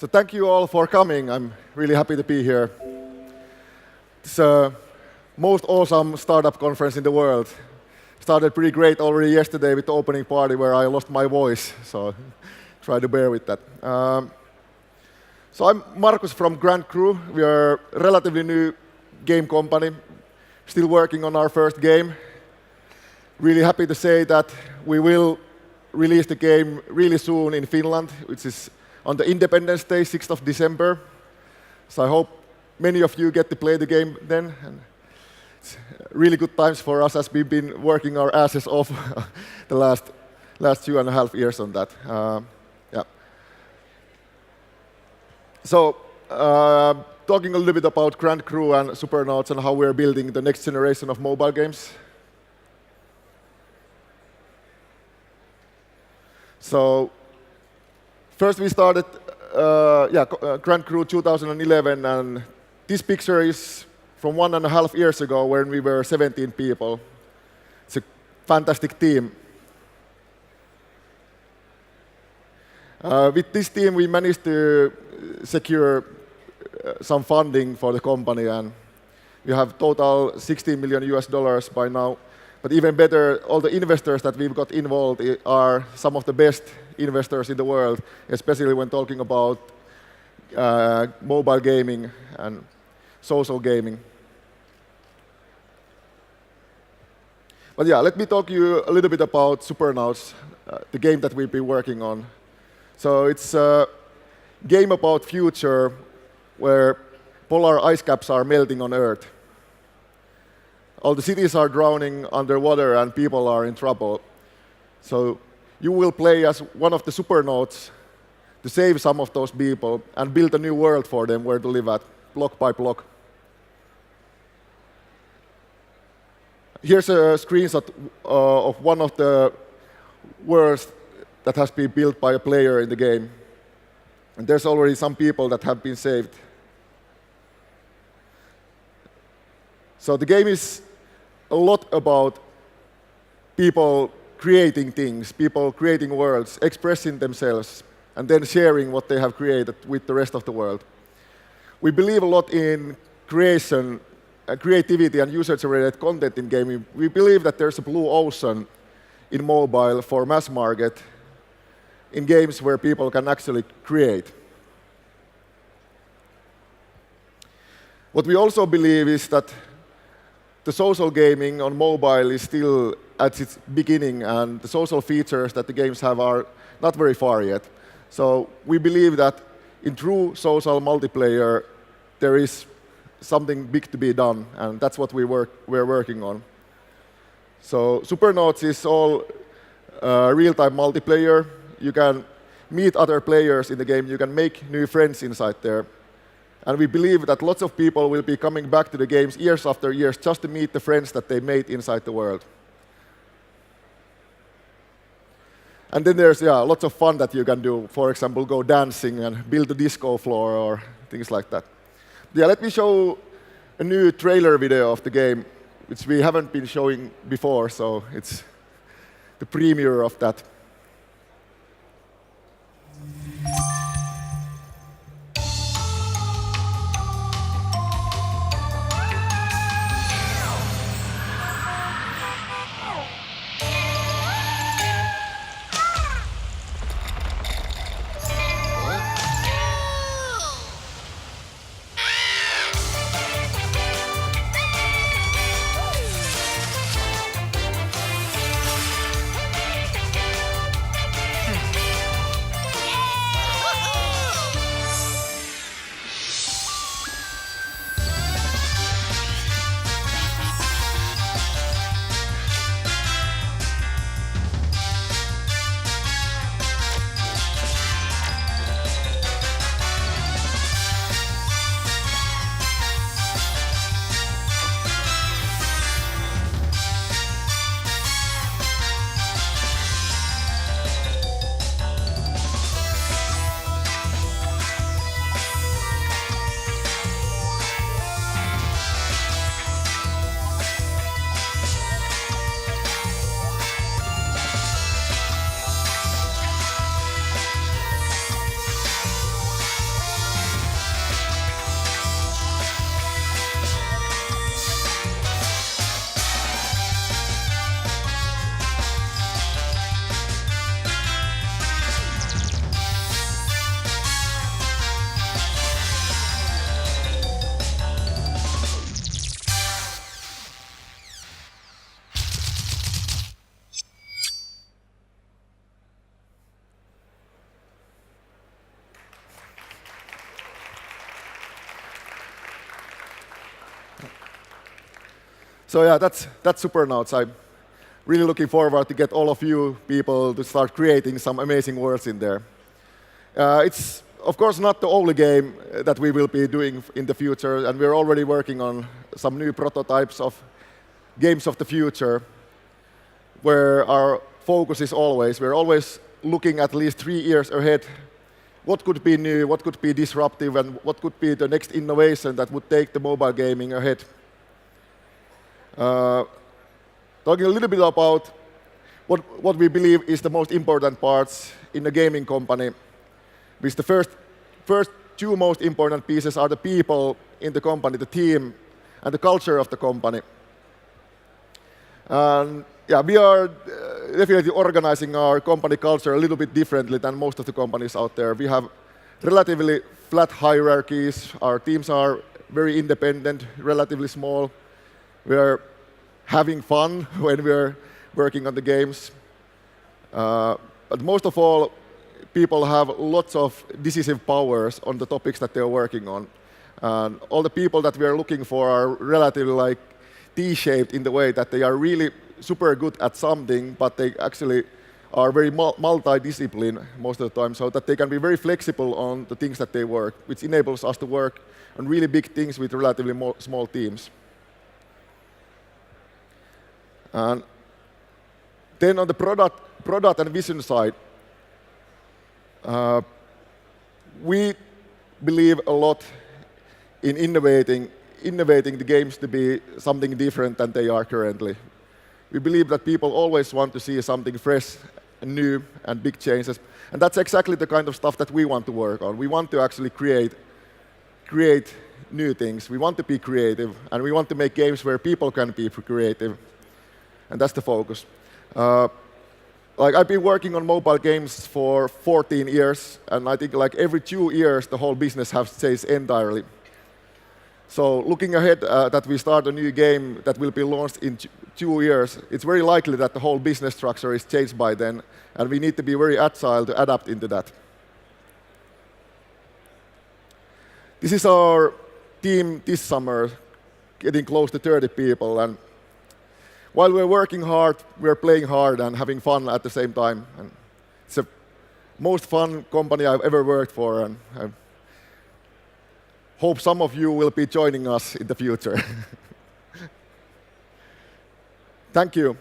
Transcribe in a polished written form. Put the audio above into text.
So thank you all for coming. I'm really happy to be here. It's the most awesome startup conference in the world. Started pretty great already yesterday with the opening party where I lost my voice, so try to bear with that. So I'm Markus from Grand Cru. We are a relatively new game company, still working on our first game. Really happy to say that we will release the game really soon in Finland, which is on the Independence Day, 6th of December. So I hope many of you get to play the game then. And it's really good times for us as we've been working our asses off the last 2.5 years on that. Yeah. So talking a little bit about Grand Cru and Supernauts and how we're building the next generation of mobile games. So first we started Grand Cru 2011, and this picture is from 1.5 years ago when we were 17 people. It's a fantastic team. With this team we managed to secure some funding for the company, and we have total $16 million by now. But even better, all the investors that we've got involved are some of the best investors in the world, especially when talking about mobile gaming and social gaming. But yeah, let me talk to you a little bit about Supernauts, the game that we've been working on. So it's a game about future where polar ice caps are melting on Earth. All the cities are drowning underwater and people are in trouble. So you will play as one of the Supernauts to save some of those people and build a new world for them where to live at, block by block. Here's a screenshot of one of the worlds that has been built by a player in the game. And there's already some people that have been saved. So the game is a lot about people creating things, people creating worlds, expressing themselves, and then sharing what they have created with the rest of the world. We believe a lot in creation, creativity, and user-generated content in gaming. We believe that there's a blue ocean in mobile for mass market in games where people can actually create. What we also believe is that the social gaming on mobile is still at its beginning, and the social features that the games have are not very far yet. So we believe that in true social multiplayer, there is something big to be done, and that's what we're working on. So Supernauts is all real-time multiplayer. You can meet other players in the game. You can make new friends inside there. And we believe that lots of people will be coming back to the games years after years just to meet the friends that they made inside the world. And then there's lots of fun that you can do. For example, go dancing and build a disco floor or things like that. Yeah, let me show a new trailer video of the game, which we haven't been showing before, so it's the premiere of that. So yeah, that's Supernauts. I'm really looking forward to get all of you people to start creating some amazing worlds in there. It's, of course, not the only game that we will be doing in the future, and we're already working on some new prototypes of games of the future, where our focus is always, we're always looking at least 3 years ahead. What could be new, what could be disruptive, and what could be the next innovation that would take the mobile gaming ahead. Talking a little bit about what we believe is the most important parts in a gaming company, which the first two most important pieces are the people in the company, the team, and the culture of the company. And yeah, we are definitely organizing our company culture a little bit differently than most of the companies out there. We have relatively flat hierarchies. Our teams are very independent, relatively small. We're having fun when we're working on the games. But most of all, people have lots of decisive powers on the topics that they're working on. And all the people that we are looking for are relatively like T-shaped in the way that they are really super good at something, but they actually are very multi-disciplined most of the time, so that they can be very flexible on the things that they work, which enables us to work on really big things with relatively small teams. And then on the product and vision side, we believe a lot in innovating the games to be something different than they are currently. We believe that people always want to see something fresh and new and big changes. And that's exactly the kind of stuff that we want to work on. We want to actually create new things. We want to be creative, and we want to make games where people can be creative. And that's the focus. Like I've been working on mobile games for 14 years, and I think like every 2 years the whole business has changed entirely. So looking ahead that we start a new game that will be launched in 2 years, it's very likely that the whole business structure is changed by then, and we need to be very agile to adapt into that. This is our team this summer, getting close to 30 people. And while we're working hard, we're playing hard and having fun at the same time. And it's the most fun company I've ever worked for, and I hope some of you will be joining us in the future. Thank you.